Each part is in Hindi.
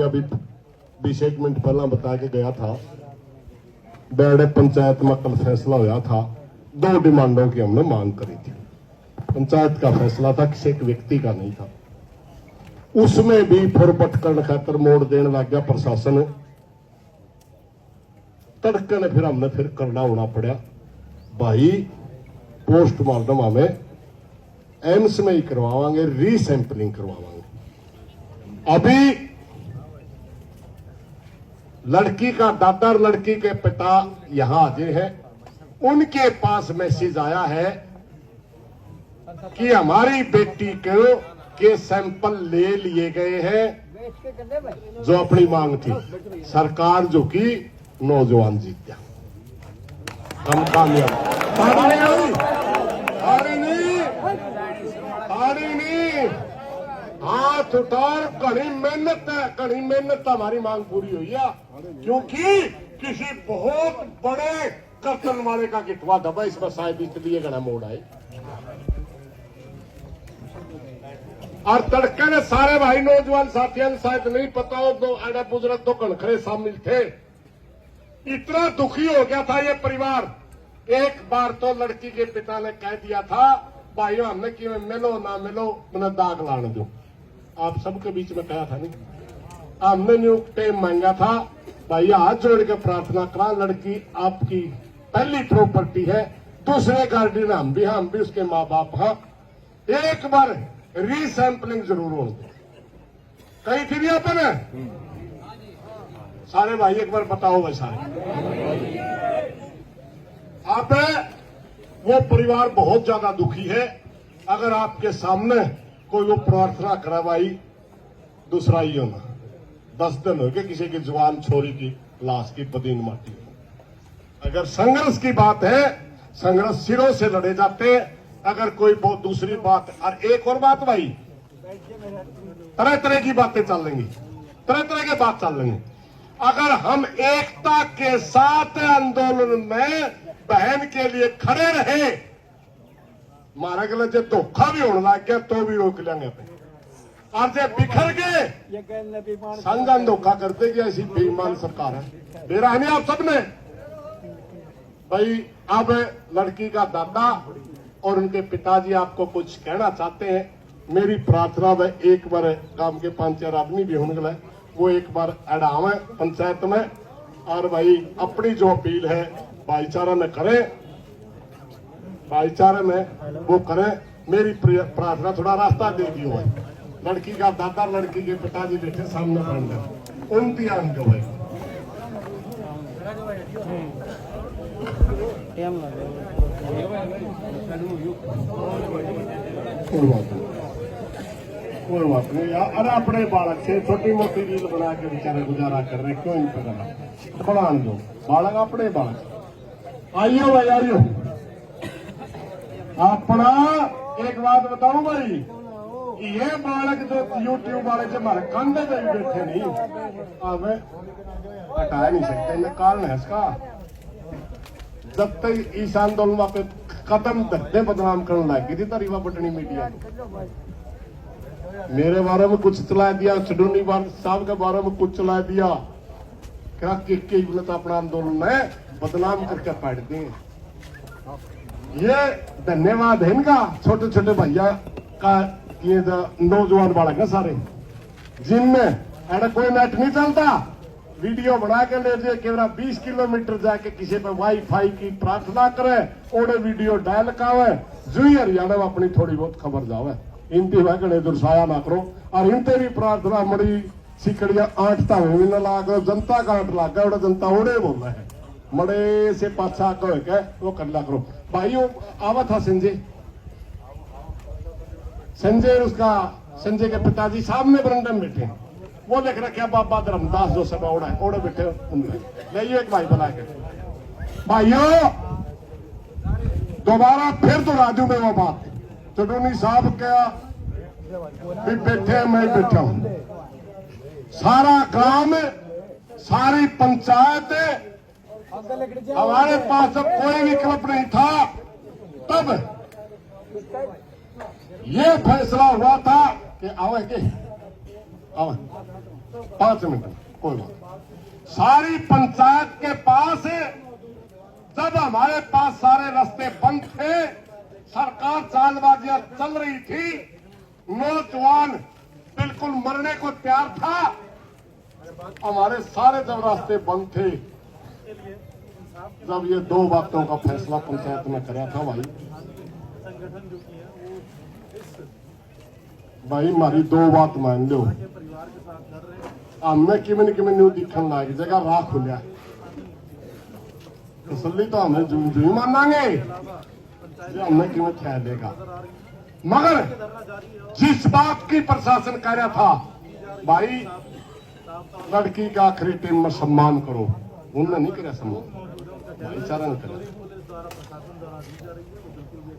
अभी 20 मिनट पहला बता के गया था, बैठे पंचायत में कल फैसला हुआ था। 2 डिमांडों की हमने मांग करी थी। पंचायत का फैसला था, किसी एक व्यक्ति का नहीं था। उसमें भी फुरपट करने खातर मोड़ देने लग गया प्रशासन। तड़के ने फिर हमने फिर करना होना पड़ा भाई, पोस्टमार्टम हमें एम्स में ही करवावांगे, रीसैंपलिंग करवावांगे। अभी लड़की का दादा और लड़की के पिता यहां हाजिर है। उनके पास मैसेज आया है कि हमारी बेटी के सैंपल ले लिए गए हैं, जो अपनी मांग थी। सरकार जो की नौजवान जीत गया, हम कामयाब। हाथ उठार, कड़ी मेहनत है, कड़ी मेहनत हमारी मांग पूरी हुई है, क्योंकि किसी बहुत बड़े कर्तन वाले का गिटवा दबा, इसमें शायद इसलिए घना मोड़ आए। और तड़के ने सारे भाई नौजवान साथियों शायद नहीं पता हो, 2 अड़ा बुजुर्ग 2 कणखरे शामिल थे। इतना दुखी हो गया था ये परिवार। एक बार तो लड़की के पिता ने कह दिया था, भाइयों हमने कि मिलो ना मिलो मैंने दाग लाने दो। आप सबके बीच में कहा था नहीं, हमने न्यू टाइम मांगा था, भाई हाथ जोड़ के प्रार्थना करा, लड़की आपकी पहली प्रॉपर्टी है, दूसरे गार्डियन हम भी उसके माँ बाप। हाँ, एक बार रीसैंपलिंग जरूर हो कही थी नहीं अपन सारे भाई, एक बार बताओ भाई सारे। आप वो परिवार बहुत ज्यादा दुखी है। अगर आपके सामने कोई वो प्रार्थना करा भाई, दूसरा ही होना 10 दिन हो गए किसी की जवान छोरी की लाश की पदीन माटी। अगर संघर्ष की बात है, संघर्ष सिरों से लड़े जाते हैं। अगर कोई बहुत दूसरी बात, और एक और बात भाई, तरह तरह की बातें चल रही, तरह तरह की बात चल रही। अगर हम एकता के साथ आंदोलन में बहन के लिए खड़े रहे, मारा गला जो धोखा भी होने लग गया तो भी रोक लेंगे अपने। और जब बिखर गए संगठन धोखा करते कि ऐसी बेईमान सरकार है। मेरा है नहीं आप सबने भाई। अब लड़की का दादा और उनके पिताजी आपको कुछ कहना चाहते हैं। मेरी प्रार्थना है, एक बार गांव के 5-4 आदमी भी होने गए, वो एक बार अड़ावे पंचायत में, और भाई अपनी जो अपील है भाईचारा में करें, भाईचारे में वो करें। मेरी प्रार्थना थोड़ा रास्ता दे दियो भाई। लड़की का दादा लड़की के पिताजी बैठे सामने पढ़ने, उन ध्यान दो भाई। कोई बात नहीं यार, अरे अपने बालक से छोटी मोटी रील बना के बेचारे गुजारा कर रहे, क्यों इन पे करना। बना दो बालक, अपने बालक। आइयो भाई आइयो। अपना एक बात बताऊं भाई, ये बालक जो यूट्यूब वाले जो हमारे कंधे पे बैठे नहीं, अब हटा नहीं सकते, इन्हें कारण है इसका। जब तक इस आंदोलन पे कदम धरते बदनाम करने लग गई थी तरीवा बटनी मीडिया, मेरे बारे में कुछ चला दिया, चडूनी साहब के बारे में कुछ चला दिया, क्या तो अपना आंदोलन में बदनाम करके पाटते हैं। ये धन्यवाद है इनका, छोटे छोटे भैया का, ये नौजवान बालक है सारे, जिनमें ऐसा कोई नेट नहीं चलता, वीडियो बना के ले जाए केवल 20 किलोमीटर जाके किसी पे वाईफाई की प्रार्थना करे, ओडे वीडियो डायल कावे, जुई हरियाणा में अपनी थोड़ी बहुत खबर जावे। इनती वह दुर्साया ना करो। और इनते भी प्रार्थना मड़ी सिकड़िया 8 भी न लाग, जनता का 8 लाग गया, जनता ओडे बोलना है, मड़े से पाछा कह वो करना करो भाई। आवा था संजय उसका संजय के पिताजी सामने बरंडे में बैठे, वो लिख रखा बाबा धर्मदास जो सब ओढ़ा है, ओढ़े बैठे उनमें ले एक भाई बना के। भाइयों दोबारा फिर तो राजू में वो बात, चटोनी साहब क्या भी बैठे, मैं बैठा हूं, सारा गांव सारी पंचायत, हमारे पास अब कोई विकल्प नहीं था। तब ये फैसला हुआ था कि आवे के आवे 5 मिनट में, कोई बात। सारी पंचायत के पास जब हमारे पास सारे रास्ते बंद थे, सरकार चालबाजियां चल रही थी, नौजवान बिल्कुल मरने को तैयार था, हमारे सारे जब रास्ते बंद थे, जब ये 2 बातों का फैसला पंचायत में करा था भाई हमारी 2 बात मान लो, हमने किमें किमें न्यू दिखन लायक जगह राह खुलिया, तसली तो हमें जू मानांगे जो हमने किमें ख्याल देगा। मगर जिस बात की प्रशासन कह रहा था भाई लड़की का आखिरी टाइम में सम्मान करो, उन्होंने नहीं करा सम्मान, भाईचारा नहीं करा।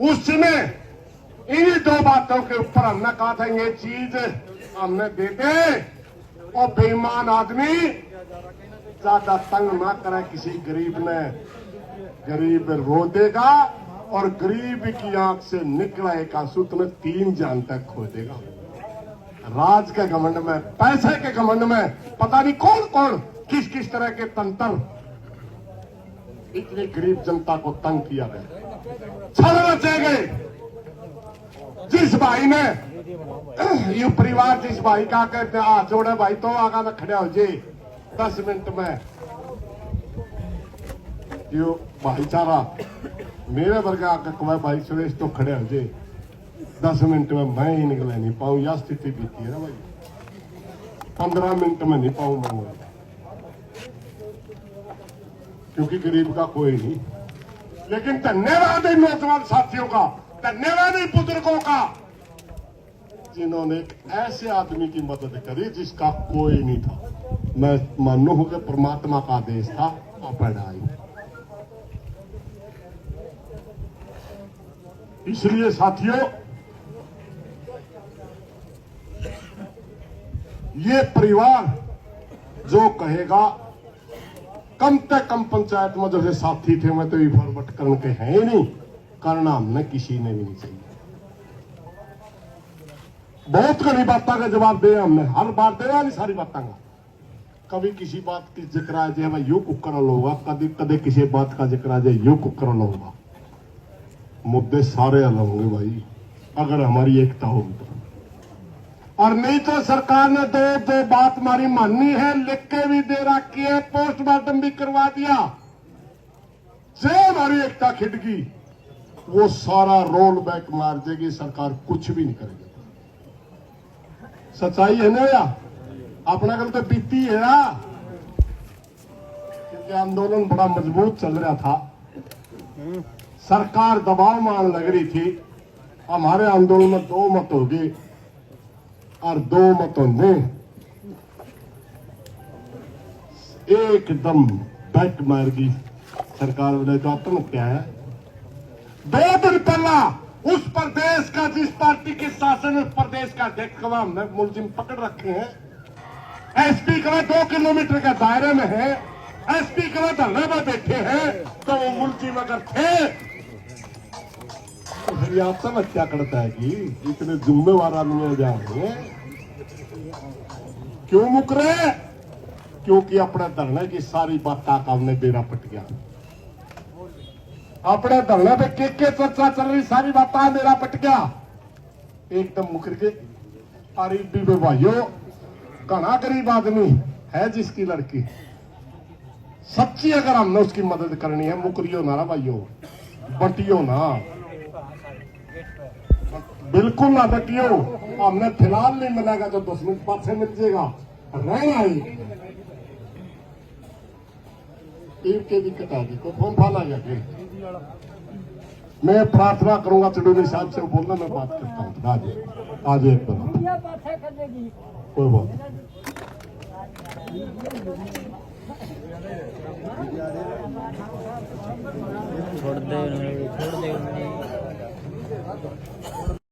उस समय इन्हीं 2 बातों के ऊपर हमने कहा था ये चीज हमने देते और बेईमान आदमी ज्यादा तंग ना करे किसी गरीब ने, गरीब रो देगा और गरीब की आंख से निकला एक आंसू तुम्हें 3 जान तक खो देगा। राज के घमंड में, पैसे के घमंड में पता नहीं कौन कौन किस किस तरह के तंत्र इतनी गरीब जनता को तंग किया गया, छलना चाहिए। जिस भाई ने ये परिवार जिस भाई का कहते हाथ जोड़े भाई तो आगा में खड़े हो जी 10 मिनट में, यो भाईचारा मेरे वर्ग आकर कहा भाई सुरेश तो खड़े हो जी 10 मिनट में मैं ही निकल नहीं पाऊं, यह स्थिति बीती है ना भाई, 15 मिनट में नहीं पाऊं मैं, क्योंकि गरीब का कोई नहीं। लेकिन धन्यवाद है नौजवान साथियों का, धन्यवाद है बुजुर्गों का, जिन्होंने एक ऐसे आदमी की मदद करी जिसका कोई नहीं था। मैं मानू हूं कि परमात्मा का आदेश था आप आई। इसलिए साथियों ये परिवार जो कहेगा, कम से कम पंचायत में जो साथी थे मैं तो ये फॉरवर्ड करने के हैं ही नहीं, करना हमने किसी ने भी नहीं चाहिए। बहुत घनी बातों का जवाब दे हमने, हर बार दे नहीं सारी बातों का, कभी किसी बात की जिक्र आ जाए भाई यो कुकर होगा, कभी कदे किसी बात का जिक्र आ जाए यो कुकर होगा, मुद्दे सारे अलग होंगे भाई अगर हमारी एकता होगी तो। और नहीं तो सरकार ने दो बात हमारी माननी है, लिख के भी दे रखी है, पोस्टमार्टम भी करवा दिया, से हमारी एकता खिड़की वो सारा रोल बैक मार देगी, सरकार कुछ भी नहीं करेगी। सच्चाई है ना या अपना कल तो बीती है ना, क्योंकि आंदोलन बड़ा मजबूत चल रहा था, सरकार दबाव मान लग रही थी, हमारे आंदोलन में 2 मत हो गए और 2 मतों ने एकदम बैक मार गई सरकार ने। तो आत्महत्या है 2 दिन पहला उस प्रदेश का जिस पार्टी के शासन उस प्रदेश का अध्यक्ष को हमने मुलजिम पकड़ रखे हैं, एसपी का 2 किलोमीटर के दायरे में है, एसपी का धरने में बैठे हैं, तो वो मुलजिम अगर थे तो फिर आत्महत्या करता है कि इतने जिम्मेवार आदमी जाएंगे क्यों मुकरे, क्योंकि अपने धरने की सारी बात का हमने बेरा पट गया, अपने धरने पे के चर्चा चल रही सारी बात मेरा पट गया, एकदम मुकर के। गरीबी में भाइयों घना गरीब आदमी है जिसकी लड़की सच्ची, अगर हमने उसकी मदद करनी है, मुकरियो ना भाइयों, बटियो ना, बिल्कुल ना बटियो। हमने फिलहाल नहीं मिलेगा तो 10 मिनट बाद से मिल जाएगा, रहना ही के दिक्कत आ गई, कोई फोन फाल आ गया। मैं प्रार्थना करूंगा चडूरी साहब से, बोलना मैं बात करता हूँ आज एक बार, कोई बात छोड़ दे